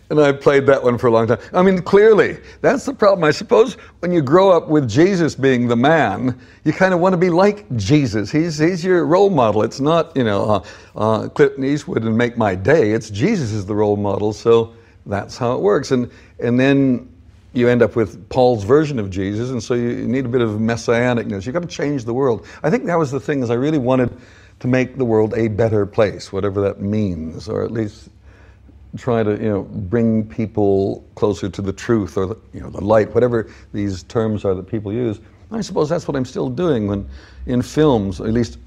and I played that one for a long time. I mean, clearly, that's the problem. I suppose when you grow up with Jesus being the man, you kind of want to be like Jesus. He's your role model. It's not, Clinton Eastwood and Make My Day. It's Jesus is the role model, so that's how it works. And then you end up with Paul's version of Jesus, and so you need a bit of messianicness. You've got to change the world. I think that was the thing, is I really wanted to make the world a better place, whatever that means, or at least try to, bring people closer to the truth or the light, whatever these terms are that people use. I suppose that's what I'm still doing when in films, or at least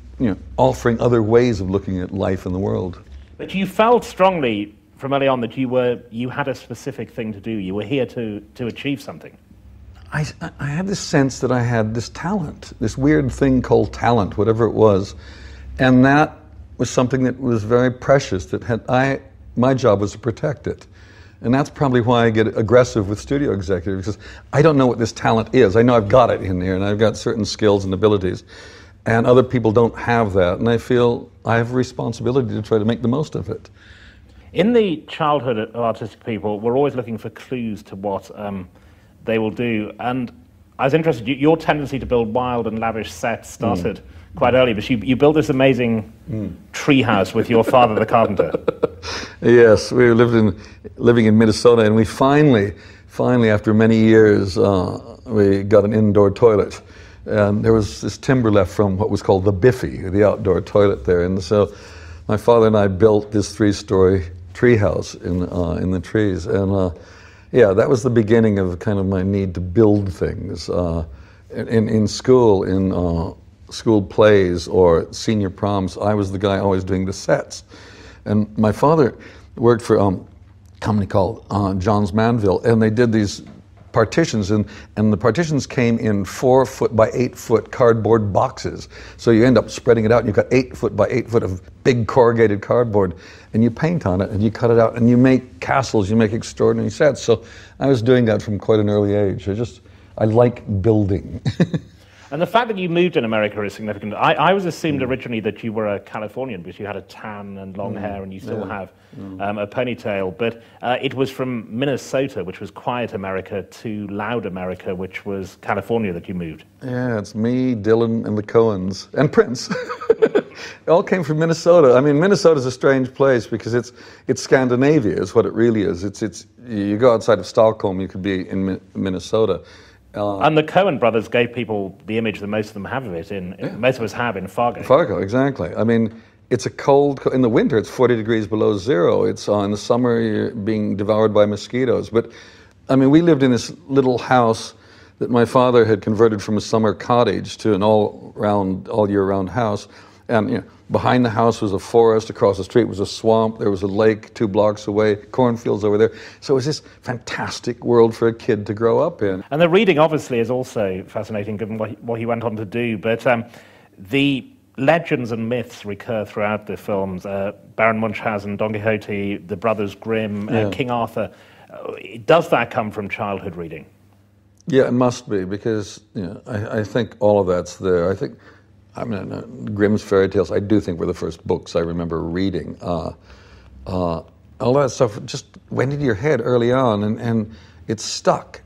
offering other ways of looking at life in the world. But you felt strongly from early on that you had a specific thing to do. You were here to achieve something. I had this sense that I had this talent, this weird thing called talent, whatever it was, and that was something that was very precious. My job was to protect it. And that's probably why I get aggressive with studio executives, because I don't know what this talent is. I know I've got it in there, and I've got certain skills and abilities, and other people don't have that, and I feel I have a responsibility to try to make the most of it. In the childhood of artistic people, we're always looking for clues to what they will do, and I was interested, your tendency to build wild and lavish sets started quite early, but you built this amazing treehouse with your father, the carpenter. Yes, we were living in Minnesota, and we finally, after many years, we got an indoor toilet. And there was this timber left from what was called the Biffy, the outdoor toilet there. And so my father and I built this 3-story treehouse in the trees. And that was the beginning of kind of my need to build things. In school, school plays or senior proms, I was the guy always doing the sets. And my father worked for a company called Johns Manville, and they did these partitions, and the partitions came in 4-foot by 8-foot cardboard boxes. So you end up spreading it out, and you've got 8-foot by 8-foot of big corrugated cardboard, and you paint on it, and you cut it out, and you make castles, you make extraordinary sets. So I was doing that from quite an early age. I like building. And the fact that you moved in America is significant. I was assumed originally that you were a Californian because you had a tan and long hair, and you still have a ponytail. But it was from Minnesota, which was quiet America, to loud America, which was California, that you moved. Yeah, it's me, Dylan, and the Coens, and Prince. It all came from Minnesota. I mean, Minnesota's a strange place because it's Scandinavia is what it really is. It's you go outside of Stockholm, you could be in Minnesota. And the Coen brothers gave people the image that most of them have of it most of us have in Fargo. Fargo, exactly. I mean, it's a cold, in the winter it's 40 degrees below zero. It's in the summer you're being devoured by mosquitoes. But, I mean, we lived in this little house that my father had converted from a summer cottage to an all year round house. And behind the house was a forest, across the street was a swamp, there was a lake 2 blocks away, cornfields over there. So it was this fantastic world for a kid to grow up in. And the reading obviously is also fascinating given what he went on to do, but the legends and myths recur throughout the films. Baron Munchausen, Don Quixote, the Brothers Grimm, King Arthur. Does that come from childhood reading? Yeah, it must be, because I think all of that's there. Grimm's fairy tales, I do think, were the first books I remember reading. All that stuff just went into your head early on, and it stuck.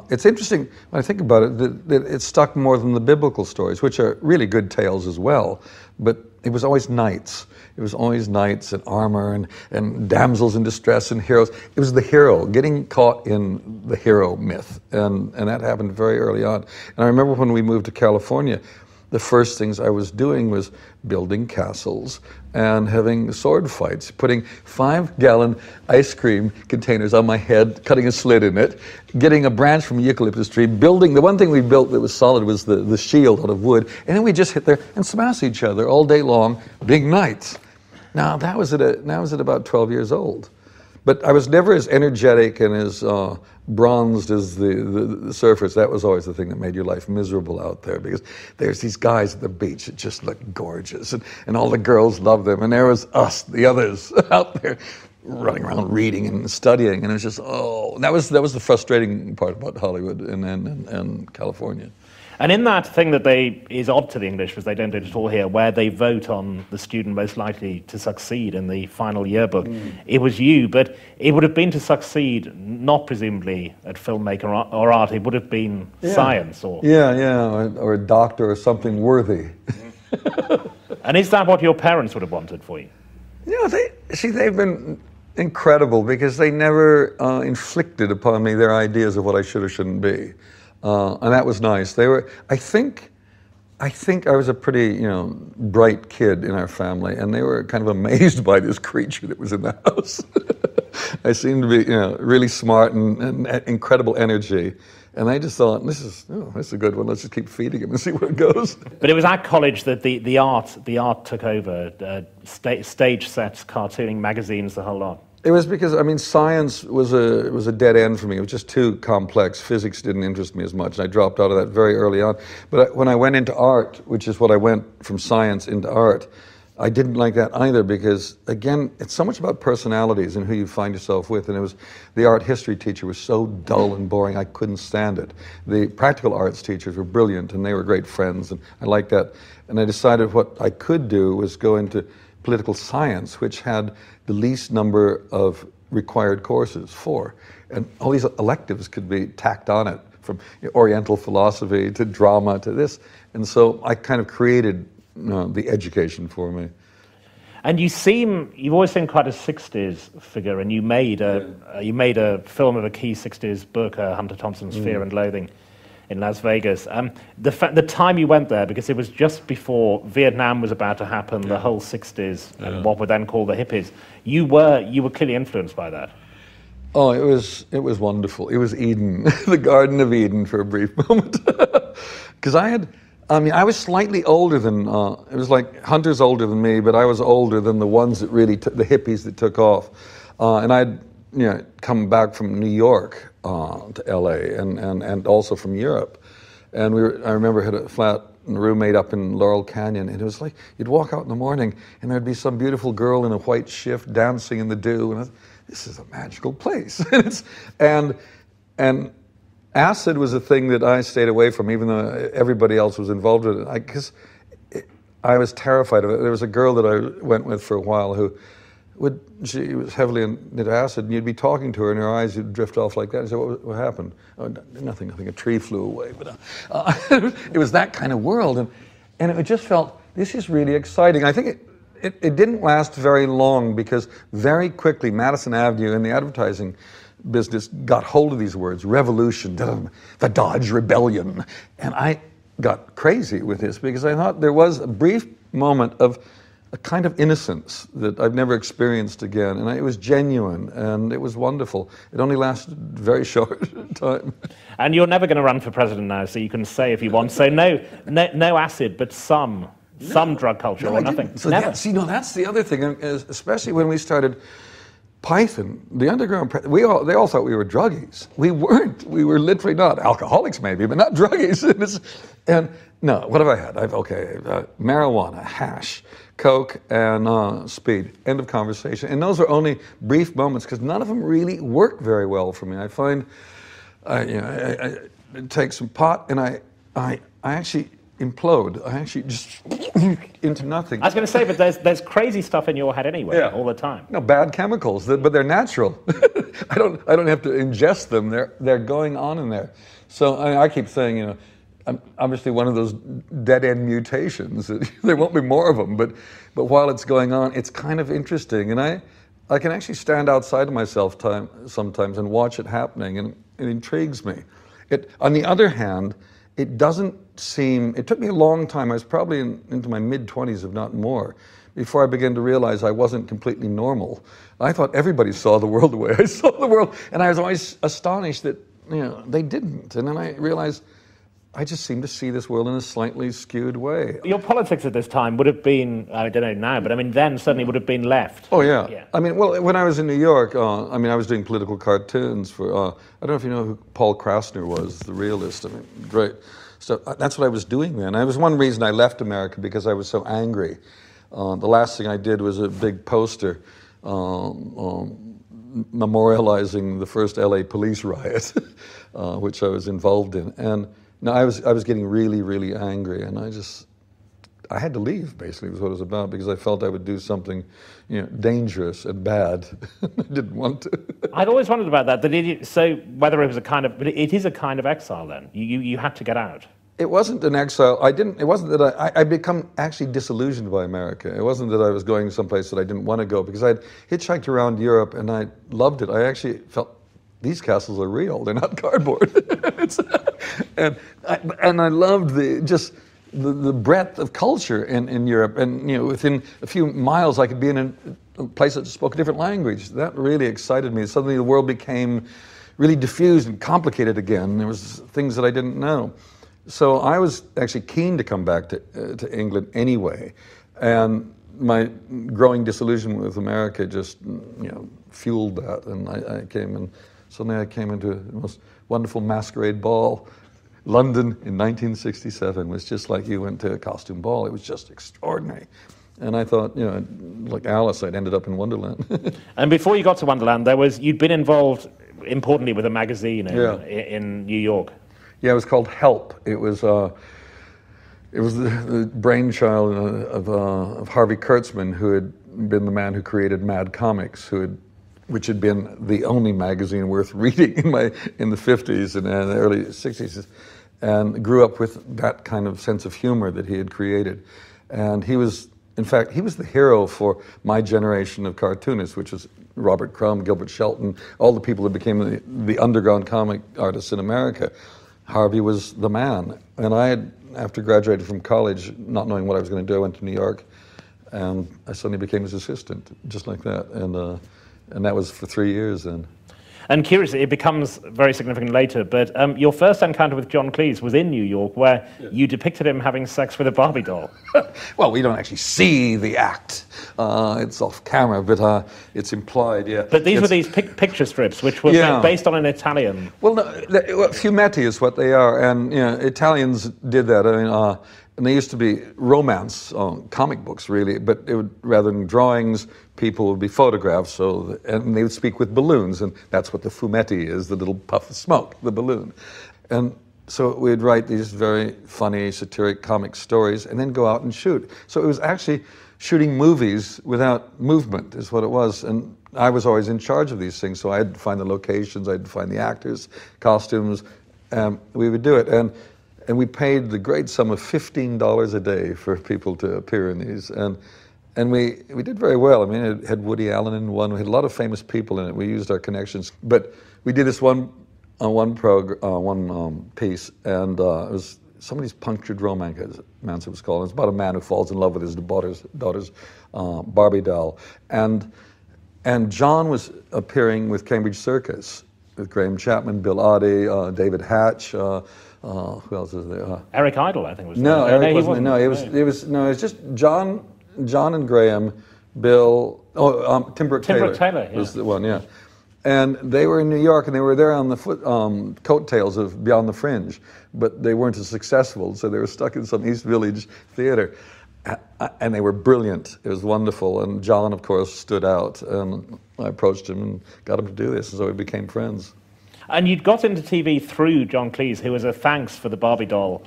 It's interesting when I think about it that it stuck more than the biblical stories, which are really good tales as well. But it was always knights. It was always knights and armor and damsels in distress and heroes. It was the hero, getting caught in the hero myth, and that happened very early on. And I remember when we moved to California, the first things I was doing was building castles and having sword fights, putting 5-gallon ice cream containers on my head, cutting a slit in it, getting a branch from a eucalyptus tree, building. The one thing we built that was solid was the shield out of wood, and then we just hit there and smash each other all day long, big knights. Now that was at about 12 years old. But I was never as energetic and as bronzed as the surfers. That was always the thing that made your life miserable out there, because there's these guys at the beach that just look gorgeous, and all the girls love them, and there was us, the others, out there running around reading and studying, and it was just, that was the frustrating part about Hollywood and California. And in that thing that is odd to the English, because they don't do it at all here, where they vote on the student most likely to succeed in the final yearbook, it was you, but it would have been to succeed not presumably at filmmaker or art, it would have been science or... or a doctor or something worthy. And is that what your parents would have wanted for you? They've been incredible because they never inflicted upon me their ideas of what I should or shouldn't be. And that was nice. They were, I think I was a pretty, bright kid in our family, and they were kind of amazed by this creature that was in the house. I seemed to be, really smart and incredible energy. And I just thought, this is a good one. Let's just keep feeding him and see where it goes. But it was at college that the art took over, stage sets, cartooning, magazines, the whole lot. It was because, science was a dead end for me. It was just too complex. Physics didn't interest me as much, and I dropped out of that very early on. But when I went into art, which is what I went from science into art, I didn't like that either because, again, it's so much about personalities and who you find yourself with. And the art history teacher was so dull and boring, I couldn't stand it. The practical arts teachers were brilliant, and they were great friends, and I liked that. And I decided what I could do was go into political science, which had the least number of required courses, 4. And all these electives could be tacked on it, from Oriental philosophy to drama to this. And so I kind of created the education for me. And you've always seemed quite a 60s figure, and you made a film of a key 60s book, Hunter Thompson's Fear and Loathing, in Las Vegas. The time you went there, because it was just before Vietnam was about to happen, the whole 60s, and what were then called the hippies, you were clearly influenced by that. Oh, it was wonderful. It was Eden, the Garden of Eden for a brief moment. Because I was slightly older than, it was like Hunter's older than me, but I was older than the ones that really, the hippies that took off. And I'd come back from New York to LA and also from Europe. And I remember had a flat roommate up in Laurel Canyon, and it was like, you'd walk out in the morning and there'd be some beautiful girl in a white shift dancing in the dew, and this is a magical place. and acid was a thing that I stayed away from, even though everybody else was involved with it, because I was terrified of it. There was a girl that I went with for a while she was heavily into acid, and you'd be talking to her, and her eyes would drift off like that. And say, what happened? Oh, nothing. A tree flew away. But it was that kind of world, and it just felt, this is really exciting. I think it didn't last very long, because very quickly Madison Avenue and the advertising business got hold of these words: revolution, the Dodge Rebellion. And I got crazy with this because I thought there was a brief moment of a kind of innocence that I've never experienced again. And it was genuine, and it was wonderful. It only lasted a very short time. And you're never going to run for president now, so you can say if you want. So no acid, but some drug culture or nothing. So never. That's the other thing, especially when we started Python, the underground, they all thought we were druggies. We weren't. We were literally not. Alcoholics maybe, but not druggies. And no, what have I had? Marijuana, hash, coke, and speed. End of conversation. And those are only brief moments, because none of them really work very well for me. I find, I take some pot, and I actually implode. I actually just into nothing. I was going to say, but there's crazy stuff in your head anyway, all the time. No, bad chemicals, but they're natural. I don't have to ingest them. They're going on in there. So I keep saying, I'm obviously one of those dead-end mutations. There won't be more of them, but while it's going on, it's kind of interesting, and I can actually stand outside of myself sometimes and watch it happening, and it intrigues me. On the other hand, it took me a long time. I was probably into my mid-20s, if not more, before I began to realize I wasn't completely normal. I thought everybody saw the world the way I saw the world, and I was always astonished that they didn't. And then I realized I just seem to see this world in a slightly skewed way. Your politics at this time would have been, I don't know now, but then certainly would have been left. Oh, yeah. When I was in New York, I was doing political cartoons for, I don't know if you know who Paul Krasner was, the realist. Great. So that's what I was doing then. It was one reason I left America, because I was so angry. The last thing I did was a big poster memorializing the first LA police riot, which I was involved in. And No, I was getting really, really angry, and I had to leave, basically, was what it was about, because I felt I would do something, dangerous and bad. I didn't want to. I'd always wondered about that. So whether it was but it is a kind of exile then. You had to get out. It wasn't an exile. It wasn't that I become actually disillusioned by America. It wasn't that I was going someplace that I didn't want to go, because I'd hitchhiked around Europe and I loved it. I actually felt these castles are real. They're not cardboard. and I loved the breadth of culture in Europe. And within a few miles, I could be in a place that spoke a different language. That really excited me. Suddenly, the world became really diffused and complicated again. There was things that I didn't know. So I was actually keen to come back to England anyway, and my growing disillusionment with America just fueled that, and I came, and suddenly I came into the most wonderful masquerade ball. London in 1967 was just like you went to a costume ball. It was just extraordinary. And I thought, like Alice, I'd ended up in Wonderland. And before you got to Wonderland, you'd been involved importantly with a magazine in New York. Yeah, it was called Help. It was the brainchild of Harvey Kurtzman, who had been the man who created Mad Comics, which had been the only magazine worth reading in the 50s and the early 60s, and grew up with that kind of sense of humor that he had created. And he was the hero for my generation of cartoonists, which was Robert Crumb, Gilbert Shelton, all the people that became the underground comic artists in America. Harvey was the man. And I had, after graduating from college, not knowing what I was going to do, I went to New York, and I suddenly became his assistant, just like that. And that was for 3 years then. And curiously, it becomes very significant later, but your first encounter with John Cleese was in New York, where you depicted him having sex with a Barbie doll. Well, we don't actually see the act. It's off camera, but it's implied, yeah. But these were these picture strips, which were based on an Italian. Well, no, fumetti is what they are, and Italians did that. I mean, and they used to be romance comic books, really, but rather than drawings, people would be photographed, and they would speak with balloons, and that's what the fumetti is, the little puff of smoke, the balloon. And so we'd write these very funny, satiric comic stories, and then go out and shoot. So it was actually shooting movies without movement, is what it was. And I was always in charge of these things, so I had to find the locations, I had to find the actors, costumes, we would do it. And we paid the great sum of $15 a day for people to appear in these. And we did very well. I mean, it had Woody Allen in one. We had a lot of famous people in it. We used our connections. But we did this one piece, and it was Somebody's Punctured Romance, it was called. It's about a man who falls in love with his daughter's Barbie doll. And John was appearing with Cambridge Circus, with Graham Chapman, Bill Oddie, David Hatch, who else is there? Eric Idle, I think, was there. No, Eric wasn't. No, it was just John and Graham, Bill. Tim Brooke Taylor was the one. Yeah, and they were in New York, and they were there on the coattails of Beyond the Fringe, but they weren't as successful, so they were stuck in some East Village theater, and they were brilliant. It was wonderful, and John, of course, stood out, and I approached him and got him to do this, and so we became friends. And you'd got into TV through John Cleese, who was a thanks for the Barbie doll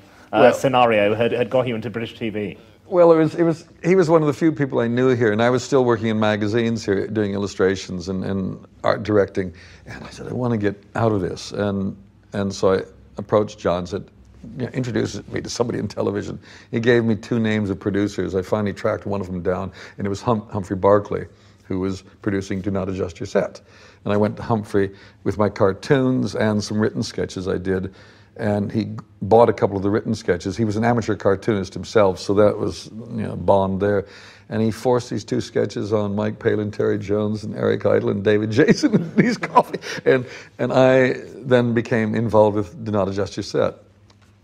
scenario, had got you into British TV. Well, he was one of the few people I knew here, and I was still working in magazines here, doing illustrations and art directing. And I said, I want to get out of this. And so I approached John and said, introduce me to somebody in television. He gave me 2 names of producers. I finally tracked one of them down, and it was Humphrey Barclay, who was producing Do Not Adjust Your Set. And I went to Humphrey with my cartoons and some written sketches I did, and he bought a couple of the written sketches. He was an amateur cartoonist himself, so that was a bond there. And he forced these 2 sketches on Mike Palin, Terry Jones, and Eric Idle, and David Jason, and these coffee. And I then became involved with Do Not Adjust Your Set.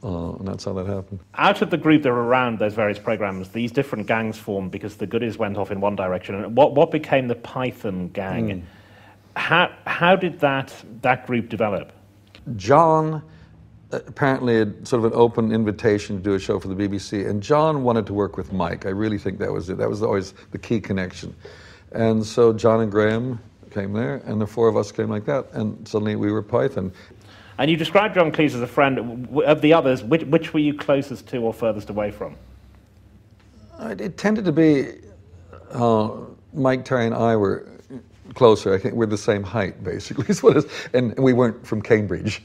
And that's how that happened. Out of the group that were around those various programs, these different gangs formed because the goodies went off in one direction. And what became the Python gang? How did that group develop? John apparently had sort of an open invitation to do a show for the BBC, and John wanted to work with Mike. I really think that was it. That was always the key connection. And so John and Graham came there, and the 4 of us came like that, and suddenly we were Python. And you described John Cleese as a friend. Of the others, which were you closest to or furthest away from? It tended to be Mike, Terry, and I were closer. I think we're the same height, basically, and we weren't from Cambridge.